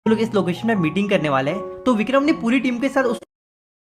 लोग इस लोकेशन में मीटिंग करने वाले हैं। तो विक्रम ने पूरी टीम के साथ उस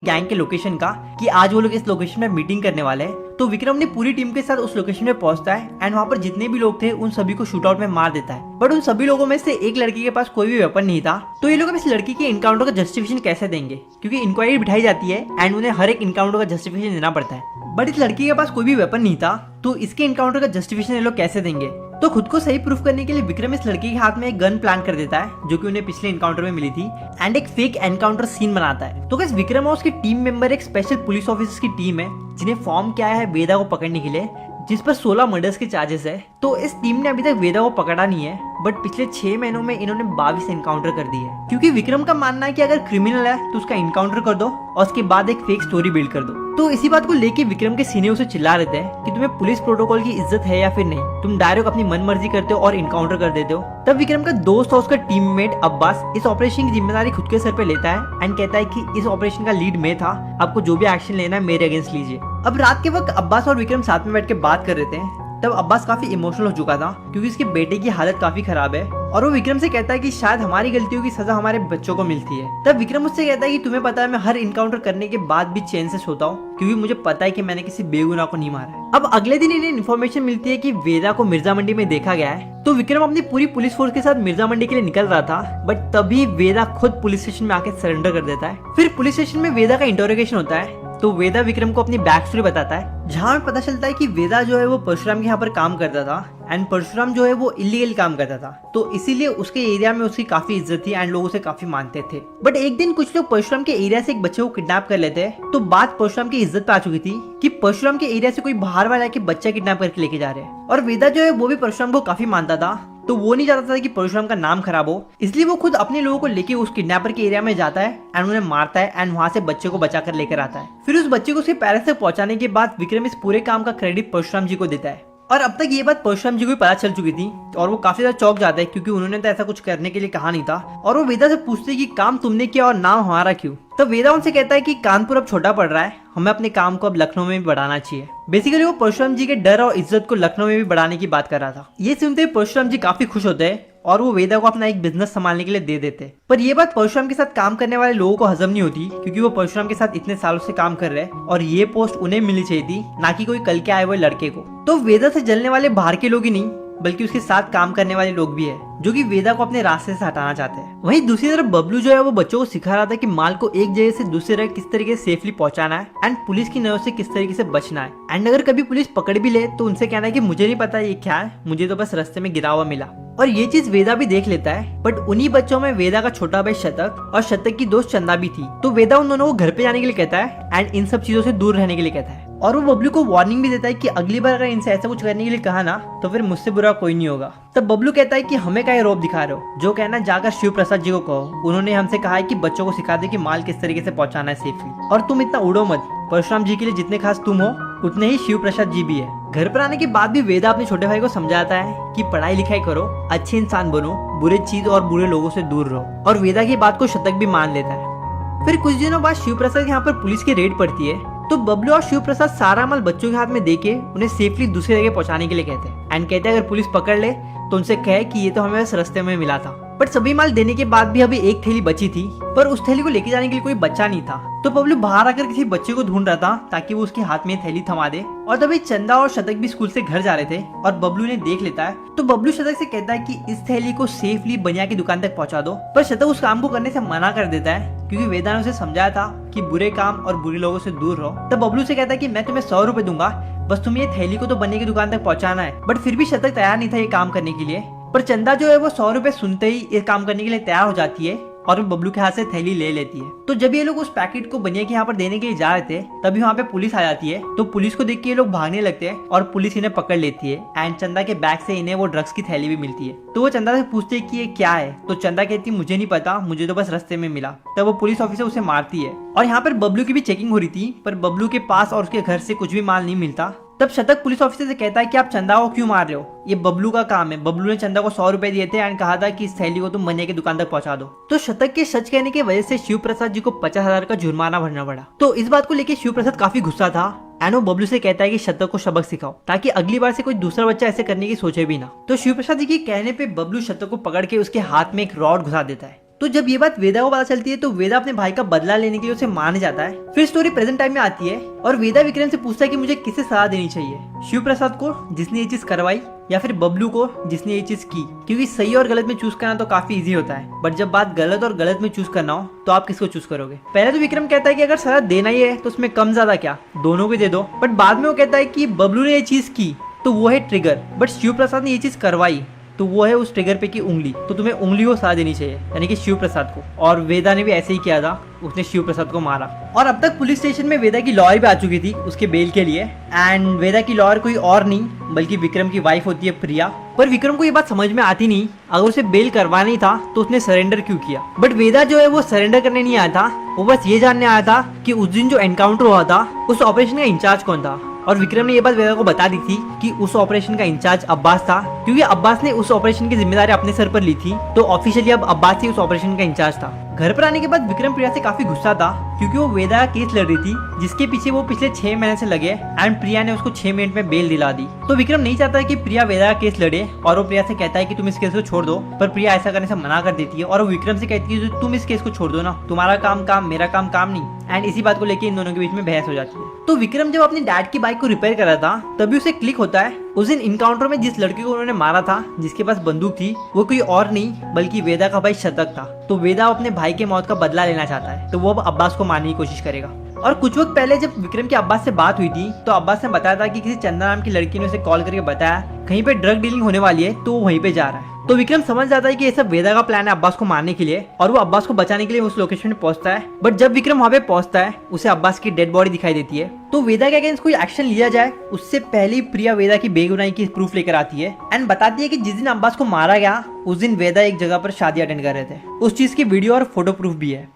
गैंग के लोकेशन का कि आज वो लोग इस लोकेशन में मीटिंग करने वाले हैं। तो विक्रम ने पूरी टीम के साथ उस लोकेशन में पहुंचता है एंड वहाँ पर जितने भी लोग थे उन सभी को शूट आउट में मार देता है। बट उन सभी लोगों में से एक लड़की के पास कोई भी वेपन नहीं था। तो ये लोग अब इस लड़की के इनकाउंटर का जस्टिफिकेशन कैसे देंगे, क्योंकि इंक्वायरी बिठाई जाती है एंड उन्हें हर एक इनकाउंटर का जस्टिफिकेशन देना पड़ता है। बट इस लड़की के पास कोई भी वेपन नहीं था, तो इसके इनकाउंटर का जस्टिफिकेशन ये लोग कैसे देंगे। तो खुद को सही प्रूफ करने के लिए विक्रम इस लड़की के हाथ में एक गन प्लान कर देता है जो कि उन्हें पिछले एनकाउंटर में मिली थी एंड एक फेक एनकाउंटर सीन बनाता है। तो गाइस विक्रम और उसकी टीम मेंबर एक स्पेशल पुलिस ऑफिसर्स की टीम है जिन्हें फॉर्म किया है वेदा को पकड़ने के लिए, जिस पर 16 मर्डर्स के चार्जेस है। तो इस टीम ने अभी तक वेदा को पकड़ा नहीं है, बट पिछले 6 महीनों में इन्होंने 22 एनकाउंटर कर दिए है, क्योंकि विक्रम का मानना है कि अगर क्रिमिनल है तो उसका एनकाउंटर कर दो और उसके बाद एक फेक स्टोरी बिल्ड कर दो। तो इसी बात को लेके विक्रम के सीनियर उसे चिल्ला रहते हैं कि तुम्हें पुलिस प्रोटोकॉल की इज्जत है या फिर नहीं, तुम डायरेक्ट अपनी मन मर्जी करते हो और इनकाउंटर कर देते हो। तब विक्रम का दोस्त और उसका टीममेट अब्बास इस ऑपरेशन की जिम्मेदारी खुद के सर पे लेता है एंड कहता है कि इस ऑपरेशन का लीड मैं था, आपको जो भी एक्शन लेना है मेरे अगेंस्ट लीजिए। अब रात के वक्त अब्बास और विक्रम साथ में बैठ के बात कर रहे थे। तब अब्बास काफी इमोशनल हो चुका था क्योंकि उसके बेटे की हालत काफी खराब है और वो विक्रम से कहता है कि शायद हमारी गलतियों की सजा हमारे बच्चों को मिलती है। तब विक्रम उससे कहता है कि तुम्हें पता है मैं हर इनकाउंटर करने के बाद भी चैन से सोता हूँ क्योंकि मुझे पता है कि मैंने किसी बेगुनाह को नहीं मारा है। अब अगले दिन इन्हें इन्फॉर्मेशन मिलती है कि वेदा को मिर्जा मंडी में देखा गया है। तो विक्रम अपनी पूरी पुलिस फोर्स के साथ मिर्जा मंडी के लिए निकल रहा था, बट तभी वेदा खुद पुलिस स्टेशन में आके सरेंडर कर देता है। फिर पुलिस स्टेशन में वेदा का इंटरोगेशन होता है। तो वेदा विक्रम को अपनी बैक स्टोरी बताता है, जहाँ में पता चलता है कि वेदा जो है वो परशुराम के यहाँ पर काम करता था एंड परशुराम जो है वो इलीगल काम करता था, तो इसीलिए उसके एरिया में उसकी काफी इज्जत थी एंड लोग उसे काफी मानते थे। बट एक दिन कुछ लोग परशुराम के एरिया से एक बच्चे को किडनैप कर लेते हैं। तो बात परशुराम की इज्जत पे आ चुकी थी कि परशुराम के एरिया से कोई बाहर वाला के बच्चा किडनैप करके लेके जा रहे हैं। और वेदा जो है वो भी परशुराम को काफी मानता था, तो वो नहीं चाहता था कि परशुराम का नाम खराब हो, इसलिए वो खुद अपने लोगों को लेके उस किडनैपर के एरिया में जाता है एंड उन्हें मारता है एंड वहां से बच्चे को बचा कर लेकर आता है। फिर उस बच्चे को उसके पेरेंट्स तक पहुंचाने के बाद विक्रम इस पूरे काम का क्रेडिट परशुराम जी को देता है। और अब तक ये बात परशुराम जी को पता चल चुकी थी और वो काफी ज्यादा चौंक जाता है क्योंकि उन्होंने तो ऐसा कुछ करने के लिए कहा नहीं था। और वो वेदा से पूछते हैं कि काम तुमने किया और नाम हमारा क्यों। तो वेदा उनसे कहता है कि कानपुर अब छोटा पड़ रहा है, हमें अपने काम को अब लखनऊ में भी बढ़ाना चाहिए। बेसिकली वो परशुराम जी के डर और इज्जत को लखनऊ में भी बढ़ाने की बात कर रहा था। ये सुनते परशुराम जी काफी खुश होते हैं और वो वेदा को अपना एक बिजनेस संभालने के लिए दे देते। पर ये बात परशुराम के साथ काम करने वाले लोगों को हजम नहीं होती क्योंकि वो परशुराम के साथ इतने सालों से काम कर रहे हैं और ये पोस्ट उन्हें मिलनी चाहिए थी, ना कि कोई कल के आए हुए लड़के को। तो वेदा से जलने वाले बाहर के लोग ही नहीं बल्कि उसके साथ काम करने वाले लोग भी है जो कि वेदा को अपने रास्ते से हटाना चाहते हैं। वहीं दूसरी तरफ बबलू जो है वो बच्चों को सिखा रहा था कि माल को एक जगह से दूसरी जगह किस तरीके से सेफली पहुंचाना है एंड पुलिस की नजर से किस तरीके से बचना है। एंड अगर कभी पुलिस पकड़ भी ले तो उनसे कहना है कि मुझे नहीं पता ये क्या है, मुझे तो बस रास्ते में गिरा हुआ मिला। और ये चीज वेदा भी देख लेता है। बट उन्हीं बच्चों में वेदा का छोटा भाई शतक और शतक की दोस्त चंदा भी थी। तो वेदा उन दोनों को घर पे जाने के लिए कहता है एंड इन सब चीजों से दूर रहने के लिए कहता है। और वो बबलू को वार्निंग भी देता है कि अगली बार अगर इनसे ऐसा कुछ करने के लिए कहा ना तो फिर मुझसे बुरा कोई नहीं होगा। तब बबलू कहता है कि हमें क्या रोब दिखा रहे हो, जो कहना जाकर शिव प्रसाद जी को कहो, उन्होंने हमसे कहा है कि बच्चों को सिखा दे कि माल किस तरीके से पहुंचाना है सेफली। और तुम इतना उड़ो मत, परशुराम जी के लिए जितने खास तुम हो उतने ही शिव प्रसाद जी भी है। घर पर आने के बाद भी वेदा अपने छोटे भाई को समझाता है कि पढ़ाई लिखाई करो, अच्छे इंसान बनो, बुरे चीज और बुरे लोगों से दूर रहो। और वेदा की बात को शतक भी मान लेता है। फिर कुछ दिनों बाद शिव प्रसाद यहाँ पर पुलिस की रेड पड़ती है। तो बबलू और शिव प्रसाद सारा माल बच्चों के हाथ में देके उन्हें सेफली दूसरी जगह पहुंचाने के लिए कहते हैं एंड कहते हैं अगर पुलिस पकड़ ले तो उनसे कहे कि ये तो हमें बस रास्ते में मिला था। बट सभी माल देने के बाद भी अभी एक थैली बची थी, पर उस थैली को लेके जाने के लिए कोई बच्चा नहीं था। तो बबलू बाहर आकर किसी बच्चे को ढूंढ रहा था ताकि वो उसके हाथ में थैली थमा दे। और तभी चंदा और शतक भी स्कूल से घर जा रहे थे और बबलू ने देख लेता है। तो बबलू शतक से कहता है कि इस थैली को सेफली बनिया की दुकान तक पहुंचा दो। पर शतक उस काम को करने से मना कर देता है क्योंकि वेदा ने उसे समझाया था कि बुरे काम और बुरे लोगों से दूर रहो। तब बबलू से कहता है कि मैं तुम्हें 100 रुपए दूंगा, बस तुम्हें ये थैली को तो बनिया की दुकान तक पहुंचाना है। बट फिर भी शतक तैयार नहीं था ये काम करने के लिए। पर चंदा जो है वो 100 रुपए सुनते ही ये काम करने के लिए तैयार हो जाती है और वो बबलू के हाथ से थैली ले लेती है। तो जब ये लोग उस पैकेट को बनिया के यहाँ पर देने के लिए जा रहे थे तभी वहाँ पे पुलिस आ जाती है। तो पुलिस को देख के ये लोग भागने लगते हैं और पुलिस इन्हें पकड़ लेती है एंड चंदा के बैग से इन्हें वो ड्रग्स की थैली भी मिलती है। तो वो चंदा से पूछते हैं कि ये क्या है। तो चंदा कहती है मुझे नहीं पता, मुझे तो बस रास्ते में मिला। तब वो पुलिस ऑफिसर उसे मारती है। और यहाँ पर बबलू की भी चेकिंग हो रही थी, पर बबलू के पास और उसके घर से कुछ भी माल नहीं मिलता। तब शतक पुलिस ऑफिसर से कहता है कि आप चंदा को क्यों मार रहे हो, ये बबलू का काम है। बबलू ने चंदा को 100 रुपए दिए थे एंड कहा था कि इस थैली को तुम बनिया की दुकान तक पहुंचा दो। तो शतक के सच कहने की वजह से शिव प्रसाद जी को 50,000 का जुर्माना भरना पड़ा। तो इस बात को लेकर शिव प्रसाद काफी गुस्सा था एंड वो बबलू से कहता है कि शतक को सबक सिखाओ ताकि अगली बार से कोई दूसरा बच्चा ऐसे करने की सोचे भी ना। तो शिव प्रसाद जी के कहने पे बबलू शतक को पकड़ के उसके हाथ में एक रॉड घुसा देता है। तो जब ये बात वेदा को पता चलती है तो वेदा अपने भाई का बदला लेने के लिए उसे मारने जाता है। फिर स्टोरी प्रेजेंट टाइम में आती है और वेदा विक्रम से पूछता है कि मुझे किसे सजा देनी चाहिए, शिव प्रसाद को जिसने ये चीज करवाई या फिर बबलू को जिसने ये चीज की, क्योंकि सही और गलत में चूज करना तो काफी इजी होता है, बट जब बात गलत और गलत में चूज करना हो तो आप किसको चूज करोगे। पहले तो विक्रम कहता है कि अगर सजा देना ही है तो उसमें कम ज्यादा क्या, दोनों को दे दो, बट बाद में वो कहता है कि बबलू ने ये चीज की तो वो है ट्रिगर, बट शिव प्रसाद ने ये चीज करवाई तो वो है उस ट्रिगर पे की उंगली, तो तुम्हें उंगली को सजा देनी चाहिए, यानी कि शिव प्रसाद को। और वेदा ने भी ऐसे ही किया था, उसने शिव प्रसाद को मारा। और अब तक पुलिस स्टेशन में वेदा की लॉयर भी आ चुकी थी उसके बेल के लिए, एंड वेदा की लॉयर कोई और नहीं बल्कि विक्रम की वाइफ होती है प्रिया। पर विक्रम को ये बात समझ में आती नहीं, अगर उसे बेल करवाना ही था तो उसने सरेंडर क्यों किया। बट वेदा जो है वो सरेंडर करने नहीं आया था, वो बस ये जानने आया था कि उस दिन जो एनकाउंटर हुआ था उस ऑपरेशन का इंचार्ज कौन था। और विक्रम ने ये बात वेदा को बता दी थी कि उस ऑपरेशन का इंचार्ज अब्बास था, क्योंकि अब्बास ने उस ऑपरेशन की जिम्मेदारी अपने सर पर ली थी, तो ऑफिशियली अब अब्बास ही उस ऑपरेशन का इंचार्ज था। घर पर आने के बाद विक्रम प्रिया से काफी गुस्सा था, क्योंकि वो वेदा का केस लड़ रही थी जिसके पीछे वो पिछले 6 महीने से लगे, एंड प्रिया ने उसको 6 मिनट में बेल दिला दी। तो विक्रम नहीं चाहता है कि प्रिया वेदा का केस लड़े, और वो प्रिया से कहता है कि तुम इस केस को छोड़ दो, पर प्रिया ऐसा करने से मना कर देती है और वो विक्रम से कहती है तुम इस केस को छोड़ दो ना, तुम्हारा काम काम मेरा काम काम नहीं। एंड इसी बात को लेकर इन दोनों के बीच में बहस हो जाती है। तो विक्रम जब अपनी डैड की बाइक को रिपेयर कर रहा था तभी उसे क्लिक होता है, उस दिन इनकाउंटर में जिस लड़के को उन्होंने मारा था जिसके पास बंदूक थी वो कोई और नहीं बल्कि वेदा का भाई शतक था। तो वेदा अपने भाई के मौत का बदला लेना चाहता है, तो वो अब अब्बास को मारने की कोशिश करेगा। और कुछ वक्त पहले जब विक्रम के अब्बास से बात हुई थी तो अब्बास ने बताया था कि किसी चंदा नाम की लड़की ने उसे कॉल करके बताया कहीं पे ड्रग डीलिंग होने वाली है, तो वो वहीं पे जा रहा है। तो विक्रम समझ जाता है कि ये सब वेदा का प्लान है अब्बास को मारने के लिए, और वो अब्बास को बचाने के लिए उस लोकेशन में पहुंचता है। बट जब विक्रम वहां पे पहुंचता है उसे अब्बास की डेड बॉडी दिखाई देती है। तो वेदा के अगेंस्ट कोई एक्शन लिया जाए उससे पहले प्रिया वेदा की बेगुनाही की प्रूफ लेकर आती है एंड बताती है कि जिस दिन अब्बास को मारा गया उस दिन वेदा एक जगह पर शादी अटेंड कर रहे थे, उस चीज की वीडियो और फोटो प्रूफ भी है।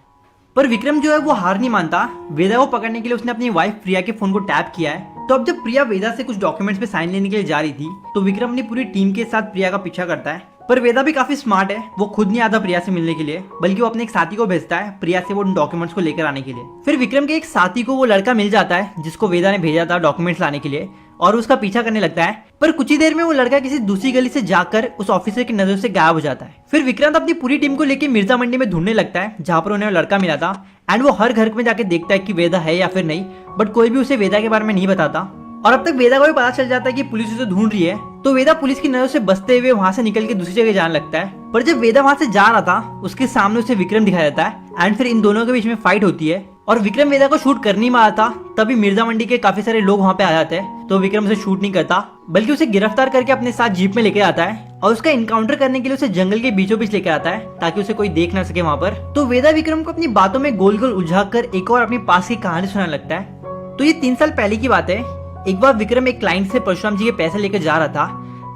पर विक्रम जो है वो हार नहीं मानता, वेदा को पकड़ने के लिए उसने अपनी वाइफ प्रिया के फोन को टैप किया है। तो अब जब प्रिया वेदा से कुछ डॉक्यूमेंट्स पे साइन लेने के लिए जा रही थी तो विक्रम अपनी पूरी टीम के साथ प्रिया का पीछा करता है। पर वेदा भी काफी स्मार्ट है, वो खुद नहीं आता प्रिया से मिलने के लिए, बल्कि वो अपने एक साथी को भेजता है प्रिया से वो डॉक्यूमेंट्स को लेकर आने के लिए। फिर विक्रम के एक साथी को वो लड़का मिल जाता है जिसको वेदा ने भेजा था डॉक्यूमेंट्स लाने के लिए, और उसका पीछा करने लगता है। पर कुछ ही देर में वो लड़का किसी दूसरी गली से जाकर उस ऑफिसर की नजर से गायब हो जाता है। फिर विक्रांत अपनी पूरी टीम को लेकर मिर्जा मंडी में ढूंढने लगता है जहां पर उन्हें लड़का मिला था, एंड वो हर घर में जाके देखता है कि वेदा है या फिर नहीं, बट कोई भी उसे वेदा के बारे में नहीं बताता। और अब तक वेदा को भी पता चल जाता है कि पुलिस उसे ढूंढ रही है, तो वेदा पुलिस की नजर से बचते हुए वहां से निकल के दूसरी जगह जाने लगता है। पर जब वेदा वहां से जा रहा था उसके सामने उसे विक्रम दिखाया जाता है, एंड फिर इन दोनों के बीच में फाइट होती है। और विक्रम वेदा को शूट करने ही वाला था तभी मिर्जा मंडी के काफी सारे लोग वहां पे आ जाते हैं, तो विक्रम उसे शूट नहीं करता बल्कि उसे गिरफ्तार करके अपने साथ जीप में लेके आता है और उसका इनकाउंटर करने के लिए उसे जंगल के बीचों बीच लेके आता है ताकि उसे कोई देख ना सके वहां पर। तो वेदा विक्रम को अपनी बातों में गोल गोल उलझा कर एक और अपनी पास की कहानी सुनाने लगता है। तो ये 3 साल पहले की बात है। एक बार विक्रम एक क्लाइंट से परशुराम जी के पैसे लेकर जा रहा था,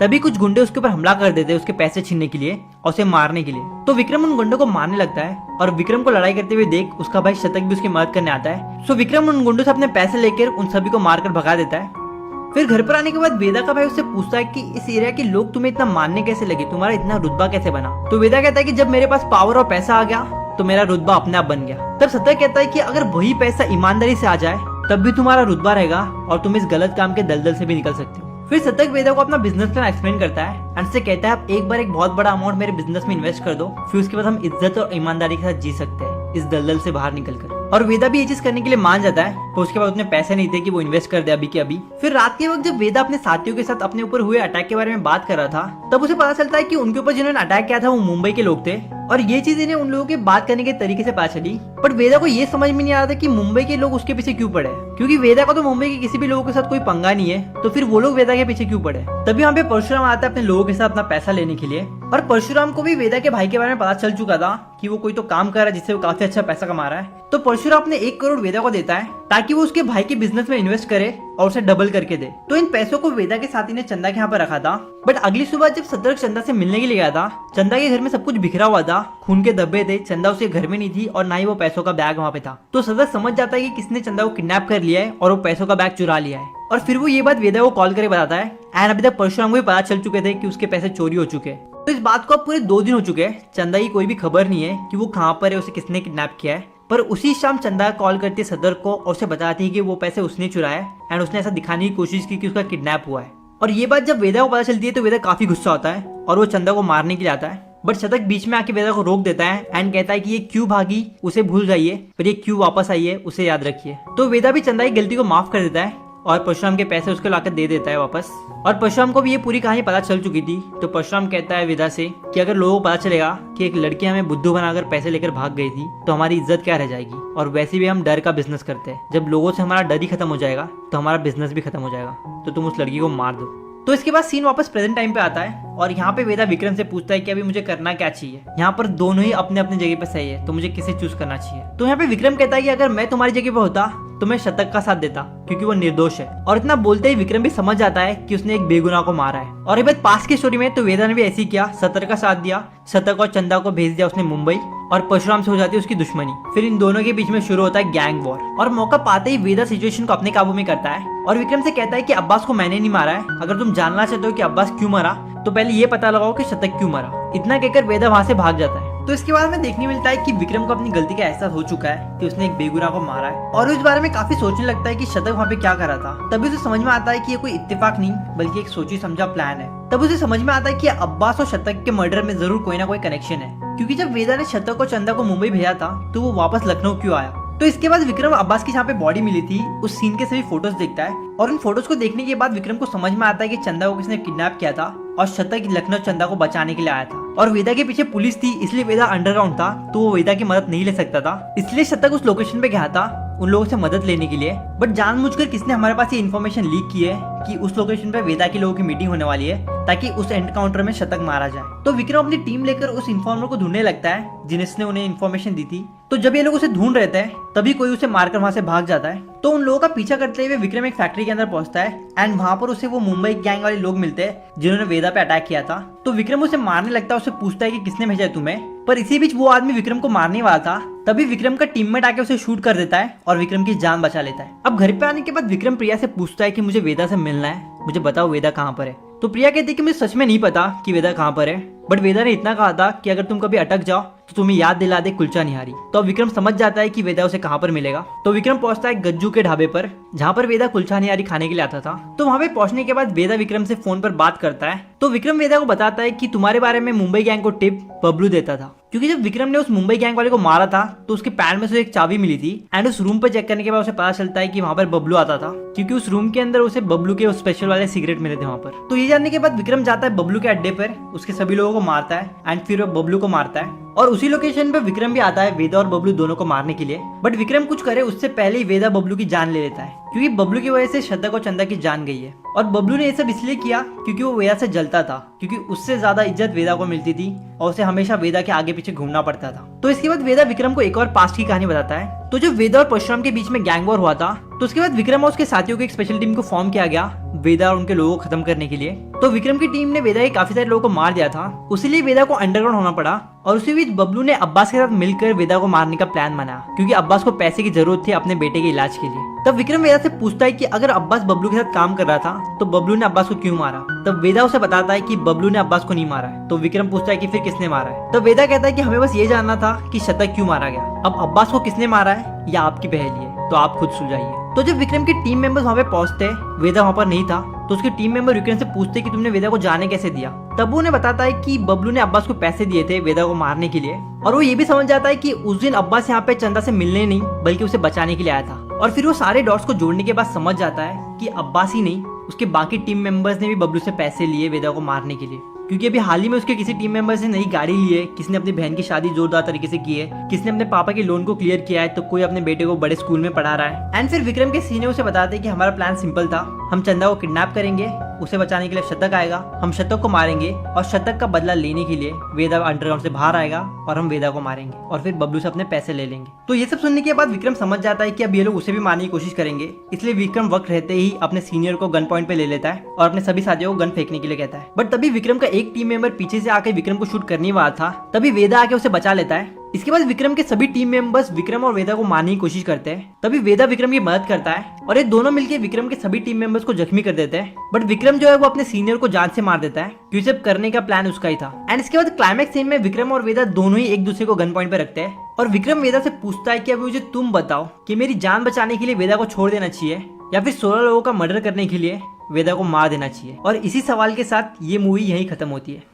तभी कुछ गुंडे उसके ऊपर हमला कर देते उसके पैसे छीनने के लिए और उसे मारने के लिए। तो विक्रम उन गुंडों को मारने लगता है और विक्रम को लड़ाई करते हुए देख उसका भाई शतक भी उसकी मदद करने आता है। सो विक्रम उन गुंडों से अपने पैसे लेकर उन सभी को मारकर भगा देता है। फिर घर पर आने के बाद वेदा का भाई उससे पूछता है कि इस एरिया के लोग तुम्हें इतना मानने कैसे लगे, तुम्हारा इतना रुतबा कैसे बना। तो वेदा कहता है कि जब मेरे पास पावर और पैसा आ गया तो मेरा रुतबा अपने आप बन गया। तब शतक कहता है कि अगर वही पैसा ईमानदारी से आ जाए तब भी तुम्हारा रुतबा रहेगा और तुम इस गलत काम के दलदल से भी निकल सकते हो। फिर शतक वेदा को अपना बिजनेस प्लान एक्सप्लेन करता है एंड से कहता है आप एक बार एक बहुत बड़ा अमाउंट मेरे बिजनेस में इन्वेस्ट कर दो, फिर उसके बाद हम इज्जत और ईमानदारी के साथ जी सकते हैं इस दलदल से बाहर निकलकर। और वेदा भी ये चीज करने के लिए मान जाता है, तो उसके बाद उतने पैसे नहीं थे कि वो इन्वेस्ट कर दे अभी के अभी। फिर रात के वक्त जब वेदा अपने साथियों के साथ अपने ऊपर हुए अटैक के बारे में बात कर रहा था तब उसे पता चलता है कि उनके ऊपर जिन्होंने अटैक किया था वो मुंबई के लोग थे, और ये चीज इन्हें उन लोगों के बात करने के तरीके से पता चली। बट वेदा को ये समझ में नहीं आ रहा था कि मुंबई के लोग उसके पीछे क्यों पड़े, क्योंकि वेदा का तो मुंबई के किसी भी लोगों के साथ कोई पंगा नहीं है, तो फिर वो लोग वेदा के पीछे क्यों पड़े। तभी वहाँ पे परशुराम आता है अपने लोगों के साथ अपना पैसा लेने के लिए, और परशुराम को भी वेदा के भाई के बारे में पता चल चुका था कि वो कोई तो काम कर रहा है जिससे वो काफी अच्छा पैसा कमा रहा है। तो परशुराम अपने 1 करोड़ वेदा को देता है ताकि वो उसके भाई के बिजनेस में इन्वेस्ट करे और उसे डबल करके दे। तो इन पैसों को वेदा के साथी ने चंदा के यहाँ पर रखा था। बट अगली सुबह जब सतर्क चंदा से मिलने के लिए गया था, चंदा के घर में सब कुछ बिखरा हुआ था, खून के धब्बे थे, चंदा उसके घर में नहीं थी और ना ही वो पैसों का बैग वहाँ पे था। तो सदर समझ जाता है कि किसने चंदा को किडनैप कर लिया है और वो पैसों का बैग चुरा लिया है, और फिर वो ये बात वेदा को कॉल करके बताता है। एंड अभी तक परशुराम को भी पता चल चुके थे कि उसके पैसे चोरी हो चुके हैं। तो इस बात को अब पूरे 2 दिन हो चुके हैं, चंदा की कोई भी खबर नहीं है कि वो कहाँ पर है, उसे किसने किडनैप किया है। पर उसी शाम चंदा कॉल करती है सदर को और उसे बताती है कि वो पैसे उसने चुराए एंड उसने ऐसा दिखाने की कोशिश की कि उसका किडनैप हुआ है। और ये बात जब वेदा को पता चलती है तो वेदा काफी गुस्सा होता है और वो चंदा को मारने के लिए आता है। बट शतक बीच में आके वेदा को रोक देता है एंड कहता है कि ये क्यों भागी उसे भूल जाइए, पर ये क्यों वापस आई है उसे याद रखिए। तो वेदा भी चंदा की गलती को माफ कर देता है और परशुराम के पैसे उसको लाकर दे देता है वापस। और परशुराम को भी ये पूरी कहानी पता चल चुकी थी। तो परशुराम कहता है वेदा से कि अगर लोगों को पता चलेगा कि एक लड़की हमें बुद्धू बनाकर पैसे लेकर भाग गई थी तो हमारी इज्जत क्या रह जाएगी। और वैसे भी हम डर का बिजनेस करते हैं, जब लोगों से हमारा डर ही खत्म हो जाएगा तो हमारा बिजनेस भी खत्म हो जाएगा, तो तुम उस लड़की को मार दो। तो इसके बाद सीन वापस प्रेजेंट टाइम पे आता है और यहाँ पे वेदा विक्रम से पूछता है कि अभी मुझे करना क्या चाहिए। यहाँ पर दोनों ही अपने अपने जगह पे सही है, तो मुझे किसे चूज करना चाहिए। तो यहाँ पे विक्रम कहता है कि अगर मैं तुम्हारी जगह पे होता तो मैं शतक का साथ देता क्योंकि वो निर्दोष है। और इतना बोलते ही विक्रम भी समझ जाता है कि उसने एक बेगुनाह को मारा है। और ये बात पास की स्टोरी में तो वेदा ने भी ऐसे ही किया, शतक का साथ दिया, शतक और चंदा को भेज दिया उसने मुंबई और परशुराम से हो जाती है उसकी दुश्मनी। फिर इन दोनों के बीच में शुरू होता है गैंग वॉर और मौका पाते ही वेदा सिचुएशन को अपने काबू में करता है और विक्रम से कहता है कि अब्बास को मैंने नहीं मारा है, अगर तुम जानना चाहते हो कि अब्बास क्यों मरा तो पहले ये पता लगाओ कि शतक क्यों मरा। इतना कहकर वेदा वहां से भाग जाता है। तो इसके बाद में देखने मिलता है कि विक्रम को अपनी गलती का एहसास हो चुका है कि उसने एक बेगुनाह को मारा है और इस बारे में काफी सोचने लगता है कि शतक वहाँ पे क्या कर रहा था। तभी उसे समझ में आता है कि ये कोई इत्तेफाक नहीं बल्कि एक सोची समझा प्लान है। तब उसे समझ में आता है कि अब्बास और शतक के मर्डर में जरूर कोई ना कोई कनेक्शन है, क्योंकि जब वेदा ने शतक और चंदा को मुंबई भेजा था तो वो वापस लखनऊ क्यों आया। तो इसके बाद विक्रम अब्बास की जहाँ पे बॉडी मिली थी उस सीन के सभी फोटोज देखता है और उन फोटोज को देखने के बाद विक्रम को समझ में आता है कि चंदा को किसने किडनैप किया था और शतक लखनऊ चंदा को बचाने के लिए आया था और वेदा के पीछे पुलिस थी, इसलिए वेदा अंडरग्राउंड था तो वो वेदा की मदद नहीं ले सकता था। इसलिए शतक उस लोकेशन पे गया था उन लोगों से मदद लेने के लिए। बट जानबूझकर किसने हमारे पास ये इन्फॉर्मेशन लीक की है कि उस लोकेशन पे वेदा के लोगों की मीटिंग होने वाली है ताकि उस एनकाउंटर में शतक मारा जाए। तो विक्रम अपनी टीम लेकर उस इन्फॉर्मर को ढूंढने लगता है जिसने उन्हें इन्फॉर्मेशन दी थी। तो जब ये लोग उसे ढूंढ रहे थे तभी कोई उसे मारकर वहां से भाग जाता है। तो उन लोगों का पीछा करते हुए विक्रम एक फैक्ट्री के अंदर पहुंचता है एंड वहां पर उसे वो मुंबई गैंग वाले लोग मिलते हैं जिन्होंने वेदा पे अटैक किया था। तो विक्रम उसे मारने लगता है, उसे पूछता है कि किसने भेजा है तुम्हें। पर इसी बीच वो आदमी विक्रम को मारने वाला था, तभी विक्रम का टीममेट आके उसे शूट कर देता है और विक्रम की जान बचा लेता है। अब घर पे आने के बाद विक्रम प्रिया से पूछता है कि मुझे वेदा से मिलना है, मुझे बताओ वेदा कहाँ पर है। तो प्रिया कहती है कि मुझे सच में नहीं पता कि वेदा कहाँ पर है, बट वेदा ने इतना कहा था कि अगर तुम कभी अटक जाओ तो तुम्हें याद दिला दे कुलचा निहारी। तो अब विक्रम समझ जाता है कि वेदा उसे कहाँ पर मिलेगा। तो विक्रम पहुंचता है गज्जू के ढाबे पर जहाँ पर वेदा कुलचा निहारी खाने के लिए आता था। तो वहाँ पे पहुंचने के बाद वेदा विक्रम से फोन पर बात करता है। तो विक्रम वेदा को बताता है कि तुम्हारे बारे में मुंबई गैंग को टिप बबलू देता था, क्योंकि जब विक्रम ने उस मुंबई गैंग वाले को मारा था तो उसके पैर में से एक चाबी मिली थी एंड उस रूम पर चेक करने के बाद उसे पता चलता है कि वहाँ पर बबलू आता था, क्योंकि उस रूम के अंदर उसे बबलू के स्पेशल वाले सिगरेट मिले थे वहाँ पर। तो ये जानने के बाद विक्रम जाता है बबलू के अड्डे पर, उसके सभी लोगों को मारता है एंड फिर वो बबलू को मारता है और उसी लोकेशन पे विक्रम भी आता है वेदा और बबलू दोनों को मारने के लिए। बट विक्रम कुछ करे उससे पहले ही वेदा बबलू की जान ले लेता है, क्योंकि बबलू की वजह से शतक और चंदा की जान गई है। और बबलू ने ये सब इसलिए किया क्योंकि वो वेदा से जलता था, क्योंकि उससे ज्यादा इज्जत वेदा को मिलती थी और उसे हमेशा वेदा के आगे पीछे घूमना पड़ता था। तो इसके बाद वेदा विक्रम को एक और पास्ट की कहानी बताता है। तो जब वेदा और परशुराम के बीच में गैंग वॉर हुआ था तो उसके बाद विक्रम और उसके साथियों की एक स्पेशल टीम को फॉर्म किया गया वेदा और उनके लोगों को खत्म करने के लिए। तो विक्रम की टीम ने वेदा के काफी सारे लोगों को मार दिया था, उसीलिए वेदा को अंडरग्राउंड होना पड़ा। और उसी बीच बबलू ने अब्बास के साथ मिलकर वेदा को मारने का प्लान बनाया, क्योंकि अब्बास को पैसे की जरूरत थी अपने बेटे के इलाज के लिए। तब विक्रम वेदा से पूछता है कि अगर अब्बास बबलू के साथ काम कर रहा था तो बबलू ने अब्बास को क्यों मारा। तब वेदा उसे बताता है कि बबलू ने अब्बास को नहीं मारा है। तो विक्रम पूछता है कि फिर किसने मारा है। तब वेदा कहता है कि हमें बस ये जानना था कि शतक क्यों मारा गया, अब अब्बास को किसने मारा है या आपकी पहेली है, तो आप खुद सुलझाइए। तो जब विक्रम के टीम मेंबर्स वहाँ पे पहुंचते वेदा वहाँ पर नहीं था, तो उसके टीम मेंबर विक्रम से पूछते कि तुमने वेदा को जाने कैसे दिया। तब वो उन्हें बताता है कि बबलू ने अब्बास को पैसे दिए थे वेदा को मारने के लिए, और वो ये भी समझ जाता है कि उस दिन अब्बास यहाँ पे चंदा से मिलने नहीं बल्कि उसे बचाने के लिए आया था। और फिर वो सारे डॉट्स को जोड़ने के बाद समझ जाता है कि अब्बास ही नहीं उसके बाकी टीम मेंबर्स ने भी बबलू से पैसे लिए वेदा को मारने के लिए, क्योंकि अभी हाल ही में उसके किसी टीम मेंबर से नई गाड़ी ली है, किसी ने अपनी बहन की शादी जोरदार तरीके से की है, किसी ने अपने पापा के लोन को क्लियर किया है, तो कोई अपने बेटे को बड़े स्कूल में पढ़ा रहा है। एंड फिर विक्रम के सीनियर उसे बताते हैं कि हमारा प्लान सिंपल था, हम चंदा को किडनैप करेंगे, उसे बचाने के लिए शतक आएगा, हम शतक को मारेंगे और शतक का बदला लेने के लिए वेदा अंडरग्राउंड से बाहर आएगा और हम वेदा को मारेंगे और फिर बबलू से अपने पैसे ले लेंगे। तो ये सब सुनने के बाद विक्रम समझ जाता है कि अब ये लोग उसे भी मारने की कोशिश करेंगे, इसलिए विक्रम वक्त रहते ही अपने सीनियर को गन पॉइंट पे ले लेता है और अपने सभी साथियों को गन फेंकने के लिए कहता है। बट तभी विक्रम का एक टीम मेंबर पीछे से आके विक्रम को शूट करने वाला था, तभी वेदा आके उसे बचा लेता है। इसके बाद विक्रम के सभी टीम मेंबर्स विक्रम और वेदा को मारने की कोशिश करते हैं, तभी वेदा विक्रम की मदद करता है और ये दोनों मिलकर विक्रम के सभी टीम मेंबर्स को जख्मी कर देते हैं। बट विक्रम जो है वो अपने सीनियर को जान से मार देता है, क्योंकि सब करने का प्लान उसका ही था। एंड इसके बाद क्लाइमैक्स सीन में विक्रम और वेदा दोनों ही एक दूसरे को गन पॉइंट पे रखते हैं और विक्रम वेदा से पूछता है कि अभी मुझे तुम बताओ कि मेरी जान बचाने के लिए वेदा को छोड़ देना चाहिए या फिर 16 लोगों का मर्डर करने के लिए वेदा को मार देना चाहिए। और इसी सवाल के साथ ये मूवी यहीं खत्म होती है।